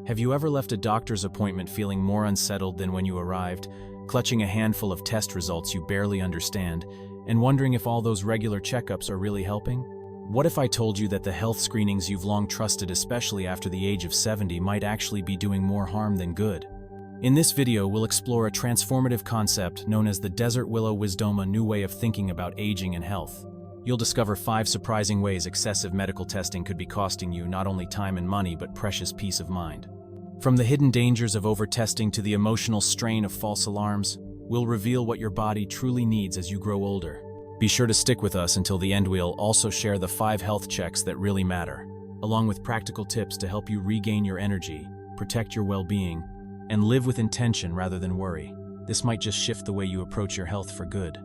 Have you ever left a doctor's appointment feeling more unsettled than when you arrived, clutching a handful of test results you barely understand, and wondering if all those regular checkups are really helping? What if I told you that the health screenings you've long trusted, especially after the age of 70, might actually be doing more harm than good? In this video, we'll explore a transformative concept known as the Desert Willow Wisdom, a new way of thinking about aging and health. You'll discover 5 surprising ways excessive medical testing could be costing you not only time and money, but precious peace of mind. From the hidden dangers of over-testing to the emotional strain of false alarms, we'll reveal what your body truly needs as you grow older. Be sure to stick with us until the end. We'll also share the 5 health checks that really matter, along with practical tips to help you regain your energy, protect your well-being, and live with intention rather than worry. This might just shift the way you approach your health for good.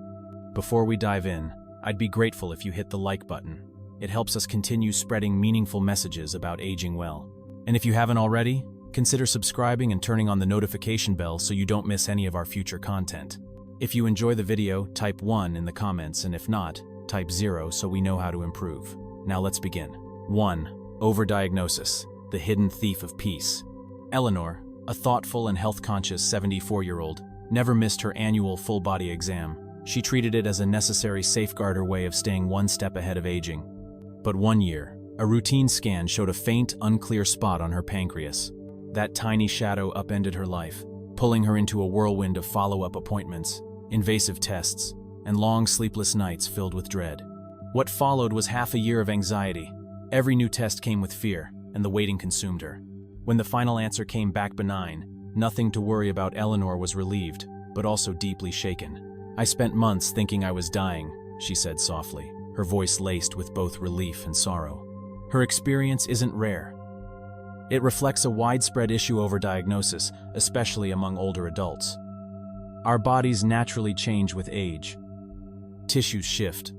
Before we dive in, I'd be grateful if you hit the like button. It helps us continue spreading meaningful messages about aging well. And if you haven't already, consider subscribing and turning on the notification bell so you don't miss any of our future content. If you enjoy the video, type 1 in the comments, and if not, type 0 so we know how to improve. Now let's begin. 1. Overdiagnosis, the hidden thief of peace. Eleanor, a thoughtful and health-conscious 74-year-old, never missed her annual full-body exam. She treated it as a necessary safeguard way of staying one step ahead of aging. But one year, a routine scan showed a faint, unclear spot on her pancreas. That tiny shadow upended her life, pulling her into a whirlwind of follow-up appointments, invasive tests, and long sleepless nights filled with dread. What followed was half a year of anxiety. Every new test came with fear, and the waiting consumed her. When the final answer came back benign, nothing to worry about, Eleanor was relieved, but also deeply shaken. "I spent months thinking I was dying," she said softly, her voice laced with both relief and sorrow. Her experience isn't rare. It reflects a widespread issue of overdiagnosis, especially among older adults. Our bodies naturally change with age. Tissues shift,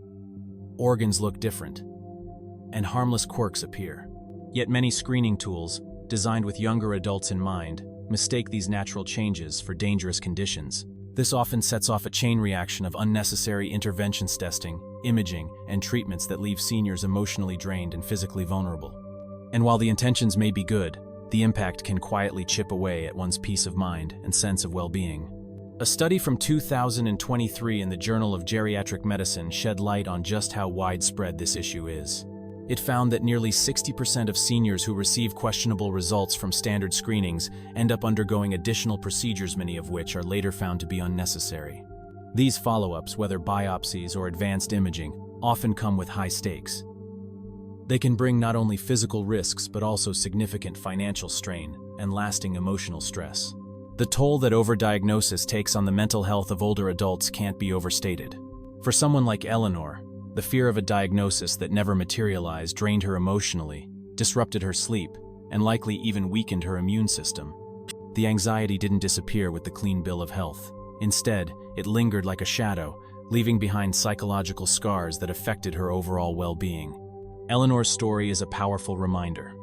organs look different, and harmless quirks appear. Yet many screening tools, designed with younger adults in mind, mistake these natural changes for dangerous conditions. This often sets off a chain reaction of unnecessary interventions, testing, imaging, and treatments that leave seniors emotionally drained and physically vulnerable. And while the intentions may be good, the impact can quietly chip away at one's peace of mind and sense of well-being. A study from 2023 in the Journal of Geriatric Medicine shed light on just how widespread this issue is. It found that nearly 60% of seniors who receive questionable results from standard screenings end up undergoing additional procedures, many of which are later found to be unnecessary. These follow-ups, whether biopsies or advanced imaging, often come with high stakes. They can bring not only physical risks but also significant financial strain and lasting emotional stress. The toll that overdiagnosis takes on the mental health of older adults can't be overstated. For someone like Eleanor, the fear of a diagnosis that never materialized drained her emotionally, disrupted her sleep, and likely even weakened her immune system. The anxiety didn't disappear with the clean bill of health. Instead, it lingered like a shadow, leaving behind psychological scars that affected her overall well-being. Eleanor's story is a powerful reminder.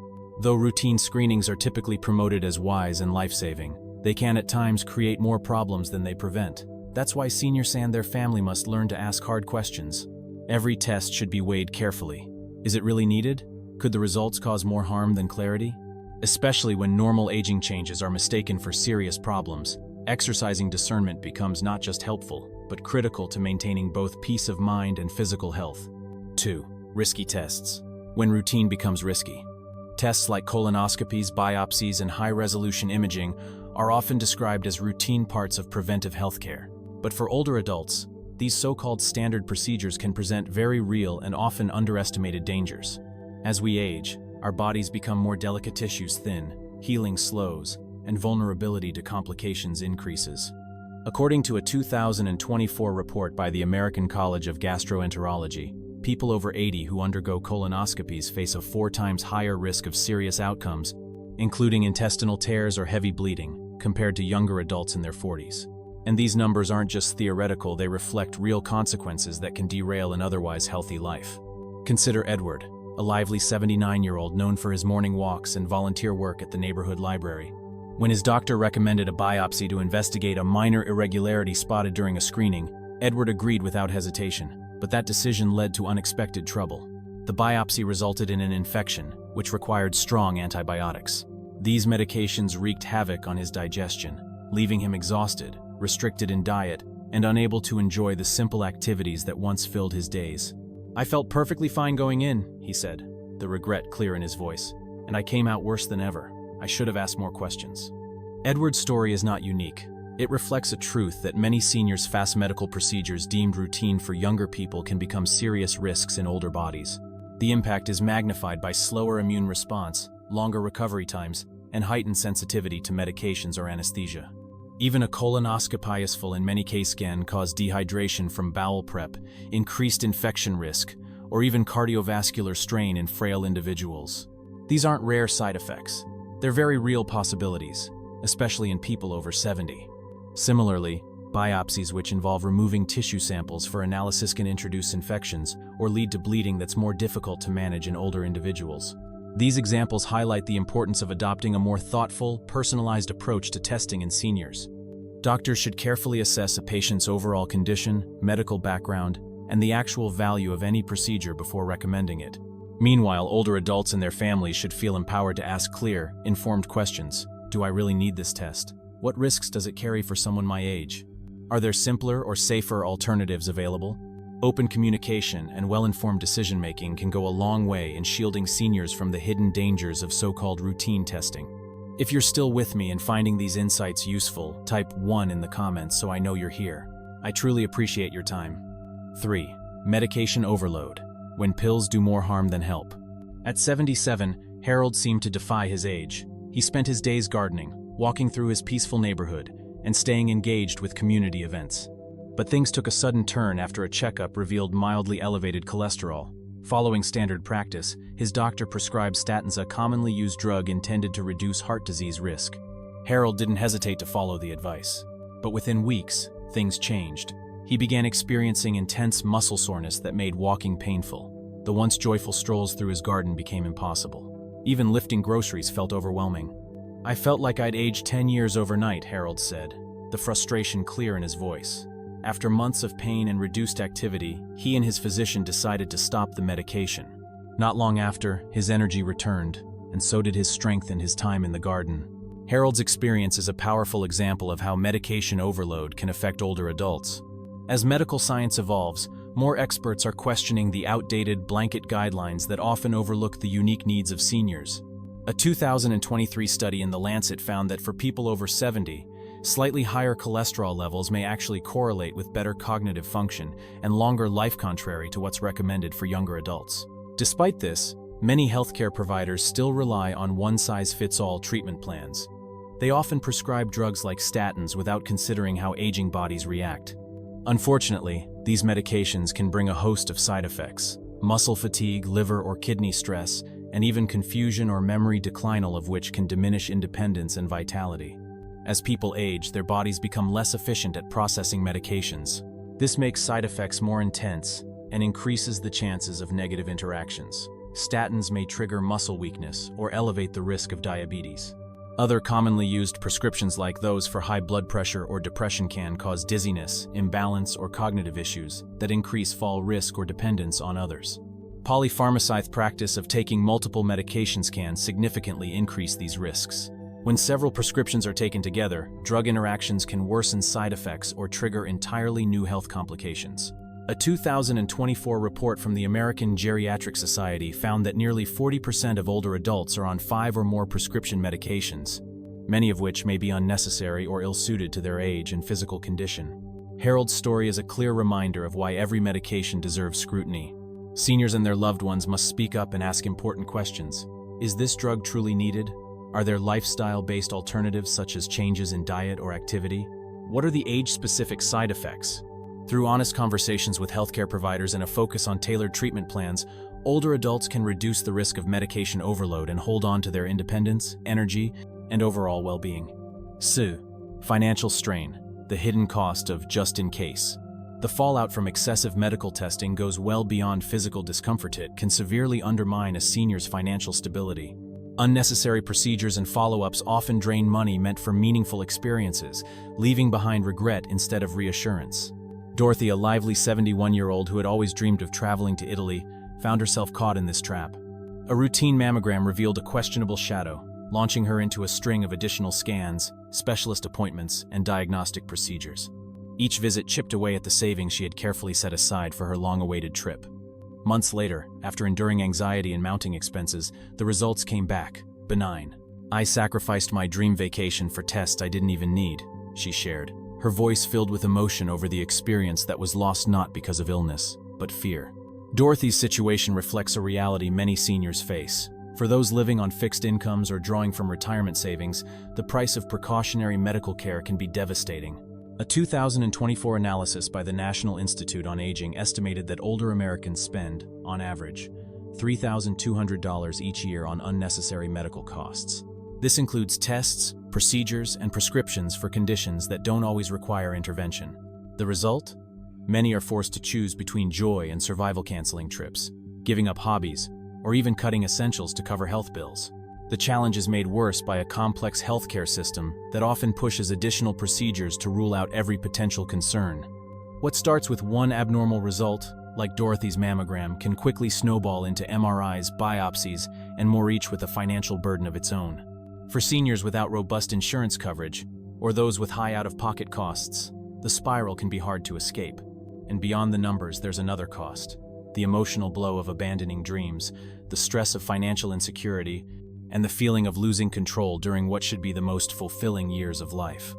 Though routine screenings are typically promoted as wise and life-saving, they can at times create more problems than they prevent. That's why seniors and their family must learn to ask hard questions. Every test should be weighed carefully. Is it really needed? Could the results cause more harm than clarity? Especially when normal aging changes are mistaken for serious problems, exercising discernment becomes not just helpful, but critical to maintaining both peace of mind and physical health. 2. Risky tests. When routine becomes risky. Tests like colonoscopies, biopsies, and high-resolution imaging are often described as routine parts of preventive healthcare. But for older adults, these so-called standard procedures can present very real and often underestimated dangers. As we age, our bodies become more delicate, tissues thin, healing slows, and vulnerability to complications increases. According to a 2024 report by the American College of Gastroenterology, people over 80 who undergo colonoscopies face a 4 times higher risk of serious outcomes, including intestinal tears or heavy bleeding, compared to younger adults in their 40s. And these numbers aren't just theoretical, they reflect real consequences that can derail an otherwise healthy life. Consider Edward, a lively 79-year-old known for his morning walks and volunteer work at the neighborhood library. When his doctor recommended a biopsy to investigate a minor irregularity spotted during a screening, Edward agreed without hesitation. But that decision led to unexpected trouble. The biopsy resulted in an infection, which required strong antibiotics. These medications wreaked havoc on his digestion, leaving him exhausted, restricted in diet, and unable to enjoy the simple activities that once filled his days. "I felt perfectly fine going in," he said, the regret clear in his voice, "and I came out worse than ever. I should have asked more questions." Edward's story is not unique. It reflects a truth that many seniors' fast medical procedures deemed routine for younger people can become serious risks in older bodies. The impact is magnified by slower immune response, longer recovery times, and heightened sensitivity to medications or anesthesia. Even a colonoscopy in many cases can cause dehydration from bowel prep, increased infection risk, or even cardiovascular strain in frail individuals. These aren't rare side effects. They're very real possibilities, especially in people over 70. Similarly, biopsies which involve removing tissue samples for analysis can introduce infections or lead to bleeding that's more difficult to manage in older individuals. These examples highlight the importance of adopting a more thoughtful, personalized approach to testing in seniors. Doctors should carefully assess a patient's overall condition, medical background, and the actual value of any procedure before recommending it. Meanwhile, older adults and their families should feel empowered to ask clear, informed questions. Do I really need this test? What risks does it carry for someone my age? Are there simpler or safer alternatives available? Open communication and well-informed decision-making can go a long way in shielding seniors from the hidden dangers of so-called routine testing. If you're still with me and finding these insights useful, type 1 in the comments so I know you're here. I truly appreciate your time. 3. Medication overload. When pills do more harm than help. At 77, Harold seemed to defy his age. He spent his days gardening, walking through his peaceful neighborhood, and staying engaged with community events. But things took a sudden turn after a checkup revealed mildly elevated cholesterol. Following standard practice, his doctor prescribed statins, a commonly used drug intended to reduce heart disease risk. Harold didn't hesitate to follow the advice. But within weeks, things changed. He began experiencing intense muscle soreness that made walking painful. The once joyful strolls through his garden became impossible. Even lifting groceries felt overwhelming. "I felt like I'd aged 10 years overnight," Harold said, the frustration clear in his voice. After months of pain and reduced activity, he and his physician decided to stop the medication. Not long after, his energy returned, and so did his strength and his time in the garden. Harold's experience is a powerful example of how medication overload can affect older adults. As medical science evolves, more experts are questioning the outdated blanket guidelines that often overlook the unique needs of seniors. A 2023 study in The Lancet found that for people over 70, slightly higher cholesterol levels may actually correlate with better cognitive function and longer life, contrary to what's recommended for younger adults. Despite this, many healthcare providers still rely on one-size-fits-all treatment plans. They often prescribe drugs like statins without considering how aging bodies react. Unfortunately, these medications can bring a host of side effects: muscle fatigue, liver or kidney stress, and even confusion or memory decline, all of which can diminish independence and vitality. As people age, their bodies become less efficient at processing medications. This makes side effects more intense and increases the chances of negative interactions. Statins may trigger muscle weakness or elevate the risk of diabetes. Other commonly used prescriptions, like those for high blood pressure or depression, can cause dizziness, imbalance, or cognitive issues that increase fall risk or dependence on others. Polypharmacy practice of taking multiple medications can significantly increase these risks. When several prescriptions are taken together, drug interactions can worsen side effects or trigger entirely new health complications. A 2024 report from the American Geriatric Society found that nearly 40% of older adults are on 5 or more prescription medications, many of which may be unnecessary or ill-suited to their age and physical condition. Harold's story is a clear reminder of why every medication deserves scrutiny. Seniors and their loved ones must speak up and ask important questions. Is this drug truly needed? Are there lifestyle-based alternatives such as changes in diet or activity? What are the age-specific side effects? Through honest conversations with healthcare providers and a focus on tailored treatment plans, older adults can reduce the risk of medication overload and hold on to their independence, energy, and overall well-being. Financial strain, the hidden cost of just in case. The fallout from excessive medical testing goes well beyond physical discomfort. It can severely undermine a senior's financial stability. Unnecessary procedures and follow-ups often drain money meant for meaningful experiences, leaving behind regret instead of reassurance. Dorothy, a lively 71-year-old who had always dreamed of traveling to Italy, found herself caught in this trap. A routine mammogram revealed a questionable shadow. launching her into a string of additional scans, specialist appointments, and diagnostic procedures. Each visit chipped away at the savings she had carefully set aside for her long-awaited trip. Months later, after enduring anxiety and mounting expenses, the results came back, benign. "I sacrificed my dream vacation for tests I didn't even need," she shared, her voice filled with emotion over the experience that was lost not because of illness, but fear. Dorothy's situation reflects a reality many seniors face. For those living on fixed incomes or drawing from retirement savings, the price of precautionary medical care can be devastating. A 2024 analysis by the National Institute on Aging estimated that older Americans spend, on average, $3,200 each year on unnecessary medical costs. This includes tests, procedures, and prescriptions for conditions that don't always require intervention. The result? Many are forced to choose between joy and survival-canceling trips, giving up hobbies, or even cutting essentials to cover health bills. The challenge is made worse by a complex healthcare system that often pushes additional procedures to rule out every potential concern. What starts with one abnormal result, like Dorothy's mammogram, can quickly snowball into MRIs, biopsies, and more, each with a financial burden of its own. For seniors without robust insurance coverage, or those with high out-of-pocket costs, the spiral can be hard to escape. And beyond the numbers, there's another cost: the emotional blow of abandoning dreams, the stress of financial insecurity, and the feeling of losing control during what should be the most fulfilling years of life.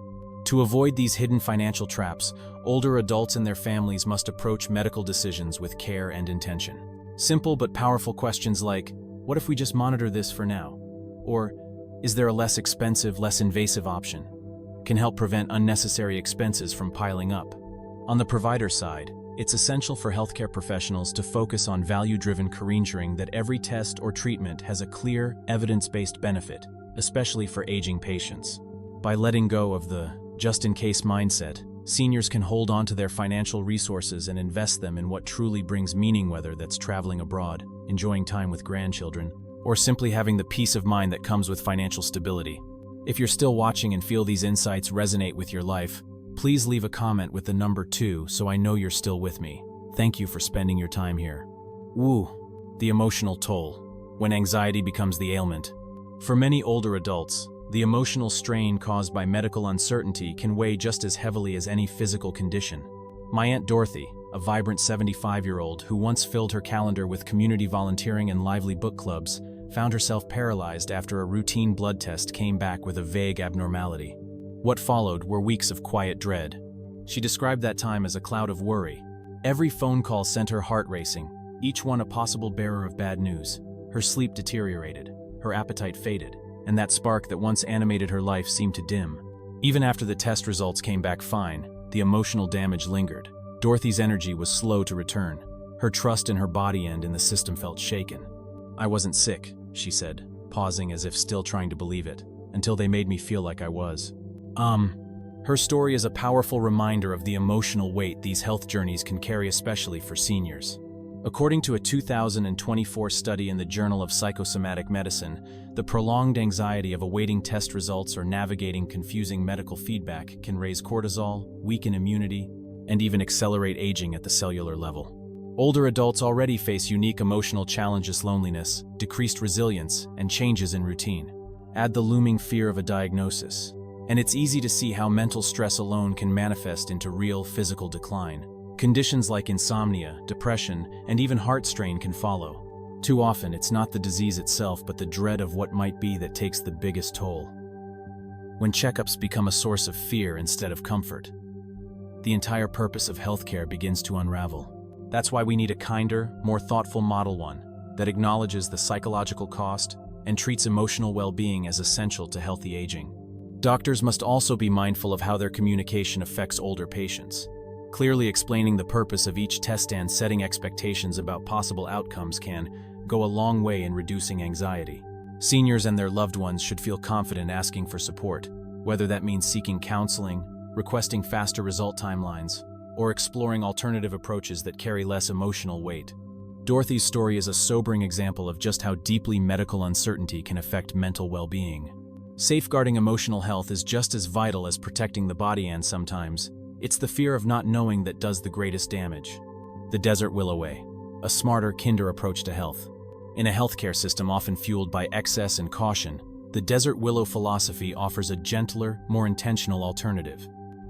To avoid these hidden financial traps, older adults and their families must approach medical decisions with care and intention. Simple but powerful questions like, what if we just monitor this for now? Or, is there a less expensive, less invasive option? Can help prevent unnecessary expenses from piling up. On the provider side, it's essential for healthcare professionals to focus on value-driven ensuring that every test or treatment has a clear, evidence-based benefit, especially for aging patients. By letting go of the just-in-case mindset, seniors can hold on to their financial resources and invest them in what truly brings meaning, whether that's traveling abroad, enjoying time with grandchildren, or simply having the peace of mind that comes with financial stability. If you're still watching and feel these insights resonate with your life, please leave a comment with the number 2 so I know you're still with me. Thank you for spending your time here. Woo! The emotional toll. When anxiety becomes the ailment. For many older adults, the emotional strain caused by medical uncertainty can weigh just as heavily as any physical condition. My Aunt Dorothy, a vibrant 75-year-old who once filled her calendar with community volunteering and lively book clubs, found herself paralyzed after a routine blood test came back with a vague abnormality. What followed were weeks of quiet dread. She described that time as a cloud of worry. Every phone call sent her heart racing, each one a possible bearer of bad news. Her sleep deteriorated, her appetite faded, and that spark that once animated her life seemed to dim. Even after the test results came back fine, the emotional damage lingered. Dorothy's energy was slow to return. Her trust in her body and in the system felt shaken. "I wasn't sick," she said, pausing as if still trying to believe it, "until they made me feel like I was." Her story is a powerful reminder of the emotional weight these health journeys can carry, especially for seniors. According to a 2024 study in the Journal of Psychosomatic Medicine, the prolonged anxiety of awaiting test results or navigating confusing medical feedback can raise cortisol, weaken immunity, and even accelerate aging at the cellular level. Older adults already face unique emotional challenges: loneliness, decreased resilience, and changes in routine. Add the looming fear of a diagnosis, and it's easy to see how mental stress alone can manifest into real physical decline. Conditions like insomnia, depression, and even heart strain can follow. Too often, it's not the disease itself, but the dread of what might be that takes the biggest toll. When checkups become a source of fear instead of comfort, the entire purpose of healthcare begins to unravel. That's why we need a kinder, more thoughtful model, one that acknowledges the psychological cost and treats emotional well-being as essential to healthy aging. Doctors must also be mindful of how their communication affects older patients. Clearly explaining the purpose of each test and setting expectations about possible outcomes can go a long way in reducing anxiety. Seniors and their loved ones should feel confident asking for support, whether that means seeking counseling, requesting faster result timelines, or exploring alternative approaches that carry less emotional weight. Dorothy's story is a sobering example of just how deeply medical uncertainty can affect mental well-being. Safeguarding emotional health is just as vital as protecting the body, and sometimes, it's the fear of not knowing that does the greatest damage. The Desert Willow Way, a smarter, kinder approach to health. In a healthcare system often fueled by excess and caution, the Desert Willow philosophy offers a gentler, more intentional alternative.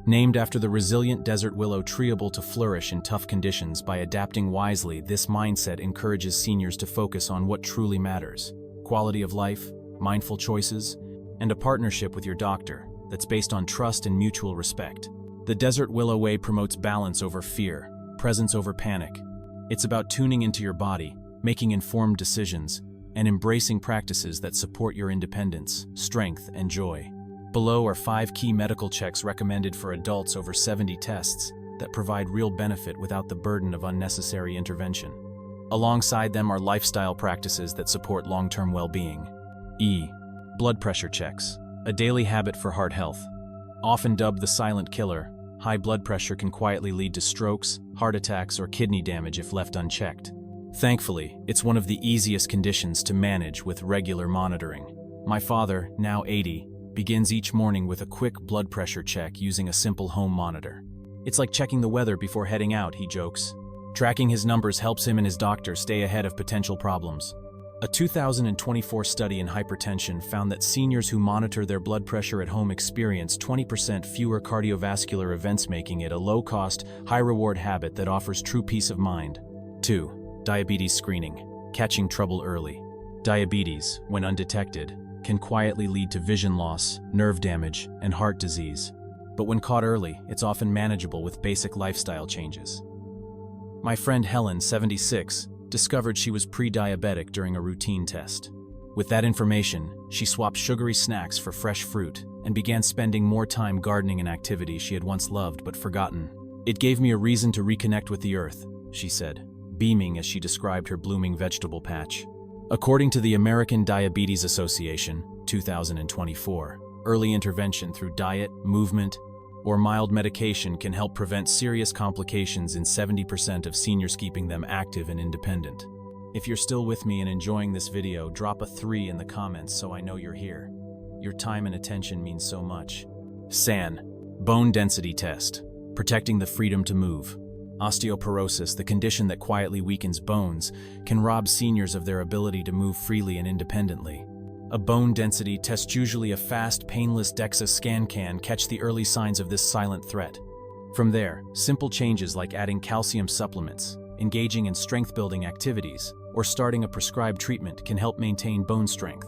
Named after the resilient desert willow tree able to flourish in tough conditions by adapting wisely, this mindset encourages seniors to focus on what truly matters: quality of life, mindful choices, and a partnership with your doctor that's based on trust and mutual respect. The Desert Willow Way promotes balance over fear, presence over panic. It's about tuning into your body, making informed decisions, and embracing practices that support your independence, strength, and joy. Below are 5 key medical checks recommended for adults over 70 tests that provide real benefit without the burden of unnecessary intervention. Alongside them are lifestyle practices that support long-term well-being. Blood pressure checks, a daily habit for heart health. Often dubbed the silent killer, high blood pressure can quietly lead to strokes, heart attacks, or kidney damage if left unchecked. Thankfully, it's one of the easiest conditions to manage with regular monitoring. My father, now 80, begins each morning with a quick blood pressure check using a simple home monitor. It's like checking the weather before heading out, he jokes. Tracking his numbers helps him and his doctor stay ahead of potential problems. A 2024 study in hypertension found that seniors who monitor their blood pressure at home experience 20% fewer cardiovascular events, making it a low-cost, high-reward habit that offers true peace of mind. 2. Diabetes screening, catching trouble early. Diabetes, when undetected, can quietly lead to vision loss, nerve damage, and heart disease. But when caught early, it's often manageable with basic lifestyle changes. My friend Helen, 76, discovered she was pre-diabetic during a routine test. With that information, she swapped sugary snacks for fresh fruit and began spending more time gardening, an activity she had once loved but forgotten. "It gave me a reason to reconnect with the earth," she said, beaming as she described her blooming vegetable patch. According to the American Diabetes Association, 2024, early intervention through diet, movement, or mild medication can help prevent serious complications in 70% of seniors, keeping them active and independent. If you're still with me and enjoying this video, drop a 3 in the comments so I know you're here. Your time and attention means so much. SAN, bone density test, protecting the freedom to move. Osteoporosis, the condition that quietly weakens bones, can rob seniors of their ability to move freely and independently. A bone density test, usually a fast, painless DEXA scan, can catch the early signs of this silent threat. From there, simple changes like adding calcium supplements, engaging in strength-building activities, or starting a prescribed treatment can help maintain bone strength.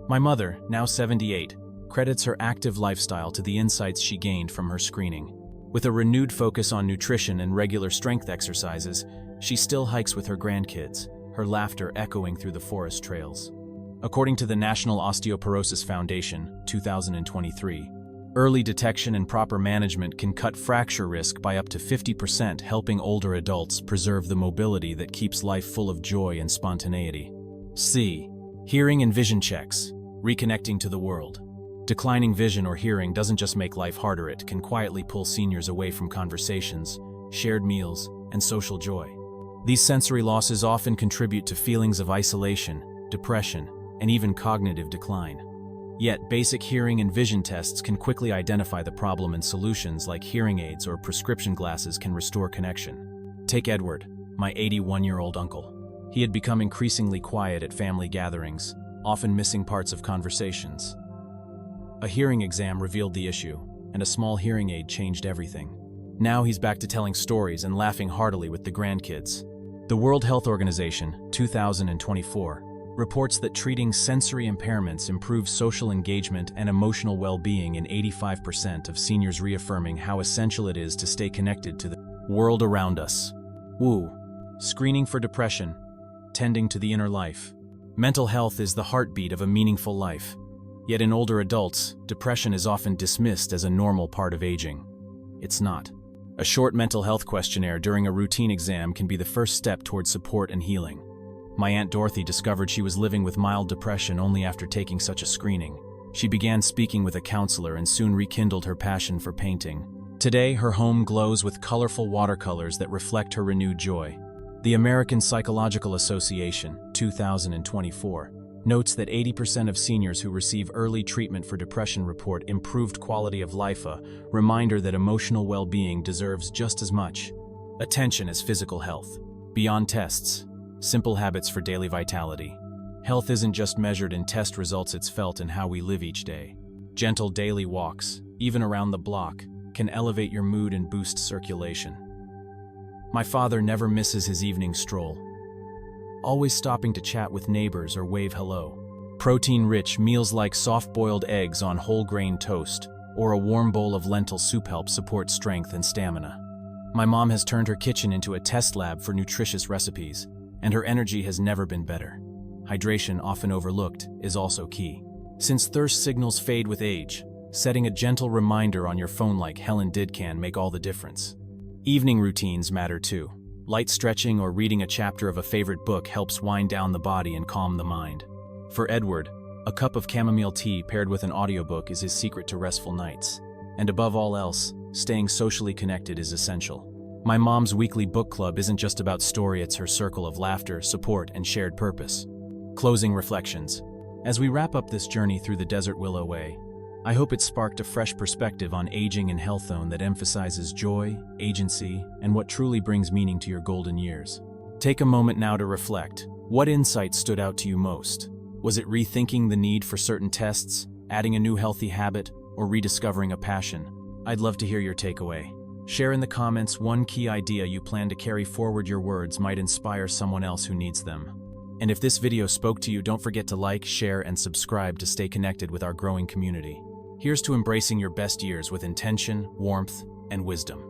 My mother, now 78, credits her active lifestyle to the insights she gained from her screening. With a renewed focus on nutrition and regular strength exercises, she still hikes with her grandkids, her laughter echoing through the forest trails. According to the National Osteoporosis Foundation, 2023, early detection and proper management can cut fracture risk by up to 50%, helping older adults preserve the mobility that keeps life full of joy and spontaneity. Hearing and vision checks, reconnecting to the world. Declining vision or hearing doesn't just make life harder, it can quietly pull seniors away from conversations, shared meals, and social joy. These sensory losses often contribute to feelings of isolation, depression, and even cognitive decline. Yet, basic hearing and vision tests can quickly identify the problem, and solutions like hearing aids or prescription glasses can restore connection. Take Edward, my 81-year-old uncle. He had become increasingly quiet at family gatherings, often missing parts of conversations. A hearing exam revealed the issue, and a small hearing aid changed everything. Now he's back to telling stories and laughing heartily with the grandkids. The World Health Organization, 2024, reports that treating sensory impairments improves social engagement and emotional well-being in 85% of seniors, reaffirming how essential it is to stay connected to the world around us. Screening for depression, tending to the inner life. Mental health is the heartbeat of a meaningful life. Yet in older adults, depression is often dismissed as a normal part of aging. It's not. A short mental health questionnaire during a routine exam can be the first step towards support and healing. My Aunt Dorothy discovered she was living with mild depression only after taking such a screening. She began speaking with a counselor and soon rekindled her passion for painting. Today, her home glows with colorful watercolors that reflect her renewed joy. The American Psychological Association, 2024, notes that 80% of seniors who receive early treatment for depression report improved quality of life, a reminder that emotional well-being deserves just as much attention as physical health. Beyond tests, simple habits for daily vitality. Health isn't just measured in test results, it's felt in how we live each day. Gentle daily walks, even around the block, can elevate your mood and boost circulation. My father never misses his evening stroll, always stopping to chat with neighbors or wave hello. Protein-rich meals like soft-boiled eggs on whole-grain toast or a warm bowl of lentil soup help support strength and stamina. My mom has turned her kitchen into a test lab for nutritious recipes, and her energy has never been better. Hydration, often overlooked, is also key. Since thirst signals fade with age, setting a gentle reminder on your phone like Helen did can make all the difference. Evening routines matter too. Light stretching or reading a chapter of a favorite book helps wind down the body and calm the mind. For Edward, a cup of chamomile tea paired with an audiobook is his secret to restful nights. And above all else, staying socially connected is essential. My mom's weekly book club isn't just about story, it's her circle of laughter, support, and shared purpose. Closing reflections. As we wrap up this journey through the Desert Willow Way, I hope it sparked a fresh perspective on aging and health that emphasizes joy, agency, and what truly brings meaning to your golden years. Take a moment now to reflect. What insight stood out to you most? Was it rethinking the need for certain tests, adding a new healthy habit, or rediscovering a passion? I'd love to hear your takeaway. Share in the comments one key idea you plan to carry forward. Your words might inspire someone else who needs them. And if this video spoke to you, don't forget to like, share, and subscribe to stay connected with our growing community. Here's to embracing your best years with intention, warmth, and wisdom.